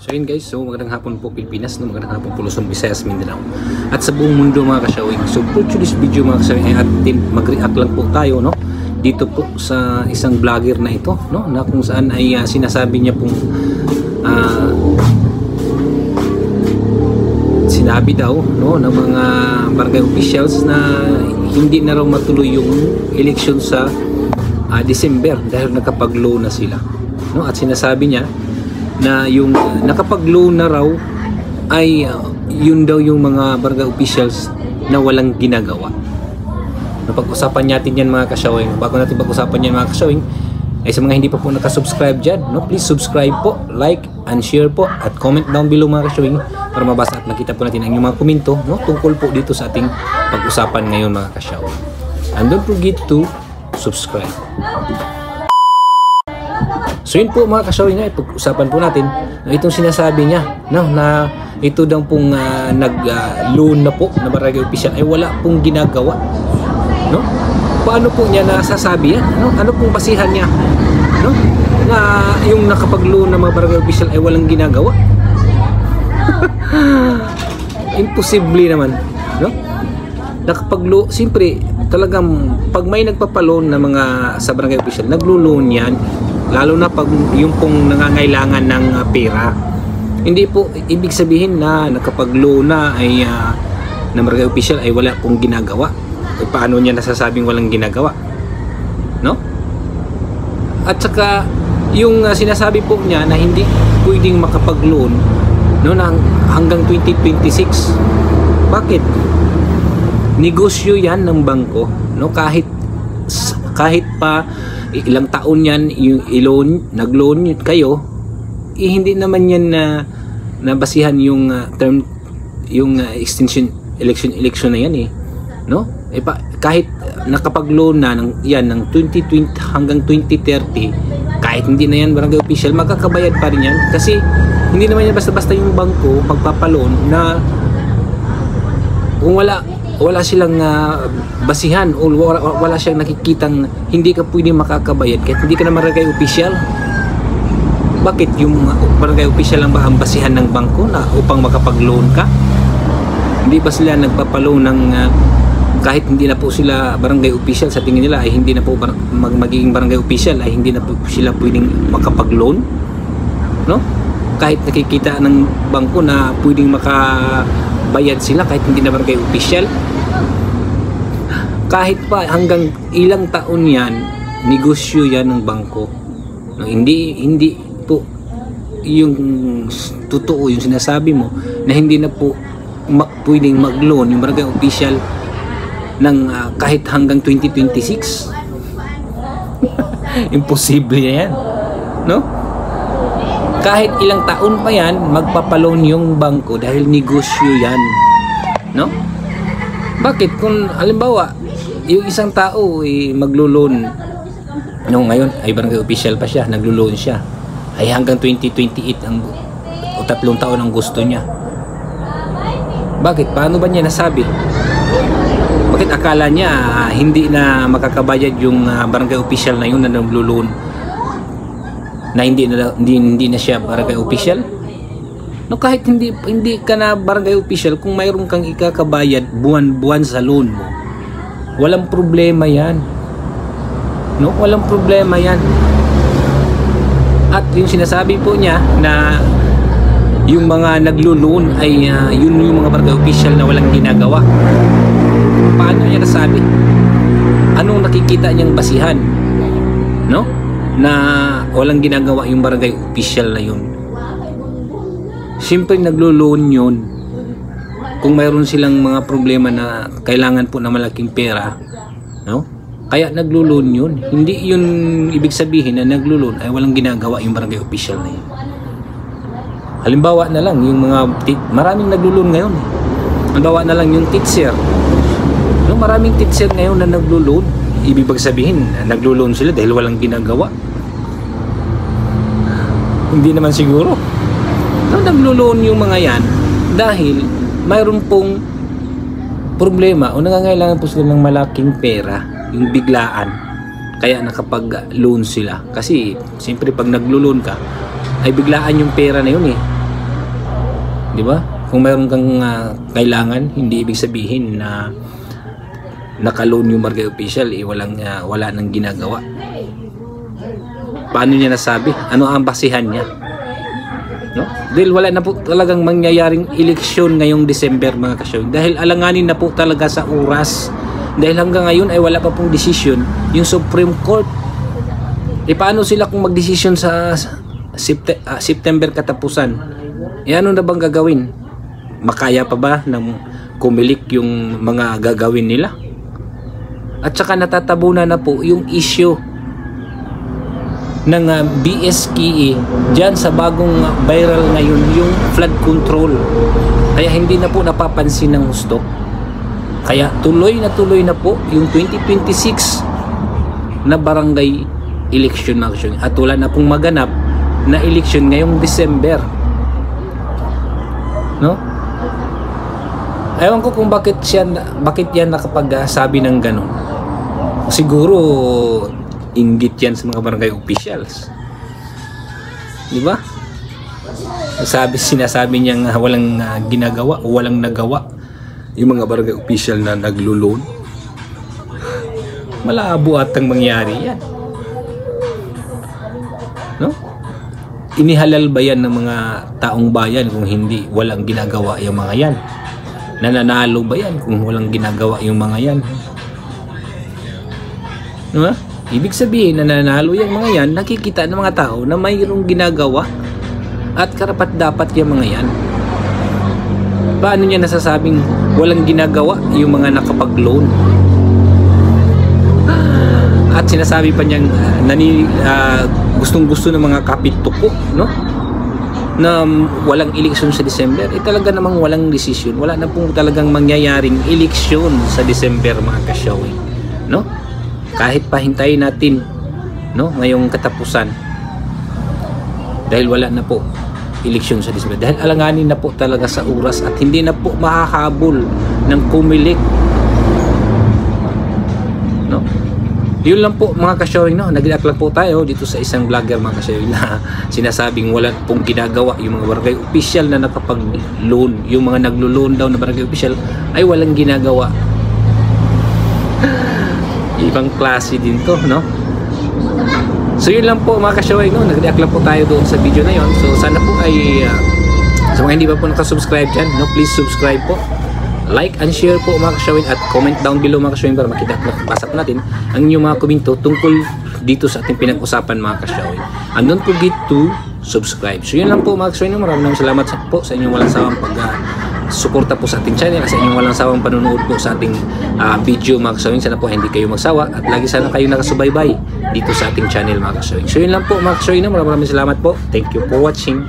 So yun guys, so magandang hapon po Pilipinas, no? Magandang hapon po Luzon, Visayas, Mindanao at sa buong mundo mga kasyawing. So for today's video mga kasyawing ay atin mag-react lang po tayo, no? Dito po sa isang vlogger na ito, no? Na kung saan ay sinasabi niya pong sinabi daw, no, ng mga barangay officials na hindi na raw matuloy yung election sa December dahil nakapag-low na sila, no? At sinasabi niya na yung nakapag-loan na raw ay yun daw yung mga barangay officials na walang ginagawa. Napag-usapan natin yan mga kasyawing. Bago natin pag-usapan yan mga kasyawing, ay sa mga hindi pa po nakasubscribe dyan, no, please subscribe po, like and share po at comment down below mga kasyawing para mabasa at makita po natin ang inyong mga komento, no, tungkol po dito sa ating pag-usapan ngayon mga kasyawing. And don't forget to subscribe. So yun po mga kasyawing, pag-usapan po natin itong sinasabi niya, no, na ito daw pong nag-loan na po na barangay official ay wala pong ginagawa, no? Paano po niya nasasabi yan? No? Ano pong basihan niya, no, na yung nakapag-loan na mga barangay official ay walang ginagawa? Imposible naman, no? Nakapag-loan, siyempre talagang pag may nagpapaloan na mga sa barangay official, naglo-loan yan, lalo na pag yung pong nangangailangan ng pera. Hindi po ibig sabihin na nakapag-loan na ay na barangay official ay wala pong ginagawa. E paano niya nasasabing walang ginagawa, no? At saka yung sinasabi po niya na hindi pwedeng makapag-loan, no, hanggang 2026. Bakit? Negosyo yan ng bangko, no? Kahit pa ilang taon yan yung nag-loan kayo, hindi naman yan na nabasihan yung term, yung extension election na yan, no? Kahit nakapag-loan na ng 2020 hanggang 2030, kahit hindi na yan barangay official, magkakabayad pa rin yan kasi hindi naman yan basta-basta yung bangko pagpapaloan na kung wala silang basihan o wala siyang nakikitang hindi ka pwede makakabayad kahit hindi ka na barangay official. Bakit yung barangay official lang ba ang basihan ng bangko na upang makapag-loan ka? Hindi ba sila nagpapaloan ng kahit hindi na po sila barangay official, sa tingin nila ay hindi na po magiging barangay official, ay hindi na po sila pwedeng makapag-loan, no? Kahit nakikita ng bangko na pwedeng makabayad sila kahit hindi na barangay official, kahit pa hanggang ilang taon yan, negosyo yan ng bangko, no? Hindi po yung totoo yung sinasabi mo na hindi na po pwedeng mag-loan yung barangay official ng kahit hanggang 2026. Imposible yan, no? Kahit ilang taon pa yan, magpapaloan yung bangko dahil negosyo yan, no? Bakit? Kung halimbawa yung isang tao maglo-loan, no, ngayon ay barangay official pa siya, naglo-loan siya, ay hanggang 2028 o 3 taon ang gusto niya. Bakit? Paano ba niya nasabi? Bakit akala niya hindi na makakabayad yung barangay official na yun na naglo-loan na hindi na siya barangay official? No, kahit hindi ka na barangay official, kung mayroon kang ikakabayad buwan-buwan sa loan mo, walang problema yan, no? Walang problema yan. At yung sinasabi po niya na yung mga naglo-loan ay yun yung mga barangay official na walang ginagawa. Paano niya nasabi? Anong nakikita niyang basihan, no, na walang ginagawa yung barangay official na yun? Siyempre naglo-loan yun kung mayroon silang mga problema na kailangan po na malaking pera, no? Kaya naglo-loan yun. Hindi yun ibig sabihin na naglo-loan ay walang ginagawa yung barangay official na yun. Halimbawa na lang yung mga maraming naglo-loan ngayon. Halimbawa na lang yung teacher. No, maraming teacher ngayon na naglo-loan. Ibig sabihin, naglo-loan sila dahil walang ginagawa? Hindi naman siguro. No, naglo-loan yung mga yan dahil mayroon pong problema o nangangailangan po sila ng malaking pera, yung biglaan. Kaya nakapag-loan sila. Kasi, siyempre pag naglo-loan ka, ay biglaan yung pera na yun, Di ba? Kung mayroon kang kailangan, hindi ibig sabihin na naka-loan yung barangay official, wala nang ginagawa. Paano niya nasabi? Ano ang basihan niya? No? Dahil wala na po talagang mangyayaring eleksyon ngayong December mga kasyoy. Dahil alanganin na po talaga sa oras. Dahil hanggang ngayon ay wala pa pong desisyon yung Supreme Court. Paano sila kung magdesisyon sa September katapusan? Ano na bang gagawin? Makaya pa ba ng kumilik yung mga gagawin nila? At saka natatabunan na po yung issue ng BSKE dyan sa bagong viral ngayon, yung flood control. Kaya hindi na po napapansin ng gusto. Kaya tuloy na po yung 2026 na barangay election action. At wala na pong maganap na election ngayong December. No? Ewan ko kung bakit yan nakapagsabi ng ganon. Siguro inggit yan sa mga barangay officials. Di ba? Sinasabi niyang walang ginagawa o walang nagawa yung mga barangay official na naglo-loan. Malabo atang mangyari yan. No? Inihalal ba yan ng mga taong bayan kung hindi walang ginagawa yung mga yan? Nananalo ba yan kung walang ginagawa yung mga yan? Diba? Ibig sabihin na nananalo yung mga yan, nakikita ng mga tao na mayroong ginagawa at karapat dapat yung mga yan. Paano niya nasasabing walang ginagawa yung mga nakapag-loan? At sinasabi pa niyang gustong-gusto ng mga kapituko, no? Na walang eleksyon sa December. Talaga namang walang desisyon. Wala na pong talagang mangyayaring eleksyon sa December mga kasyawi, no? Kahit pahintayin natin, no, ngayong katapusan, dahil wala na po eleksyon sa December, dahil alanganin na po talaga sa oras at hindi na po makahabol ng kumilik, no? Yun lang po mga kasyawi, no? Nag-react lang po tayo dito sa isang vlogger mga kasyawi na sinasabing wala pong ginagawa yung mga barangay official na nakapag-loan, yung mga naglo-loan daw na barangay official ay walang ginagawa. Ibang klase din to, no? So yun lang po mga kasyaway, no? Nag-react lang po tayo doon sa video na yon. So sana po ay sa mga hindi pa po nakasubscribe dyan, no? Please subscribe po, like and share po mga kasyaway, at comment down below mga kasyaway para makita at makapasa po natin ang inyong mga komento tungkol dito sa ating pinag-usapan mga kasyaway. And don't forget to subscribe. So yun lang po mga kasyaway, no? Maraming salamat po sa inyong walang sawang suporta po sa ating channel, sa inyong walang sawang panunood po sa ating video mga kasawing. Sana po hindi kayo magsawa at lagi sana kayo nakasubaybay dito sa ating channel mga kasawing. So yun lang po mga kasawing, maraming salamat po. Thank you for watching.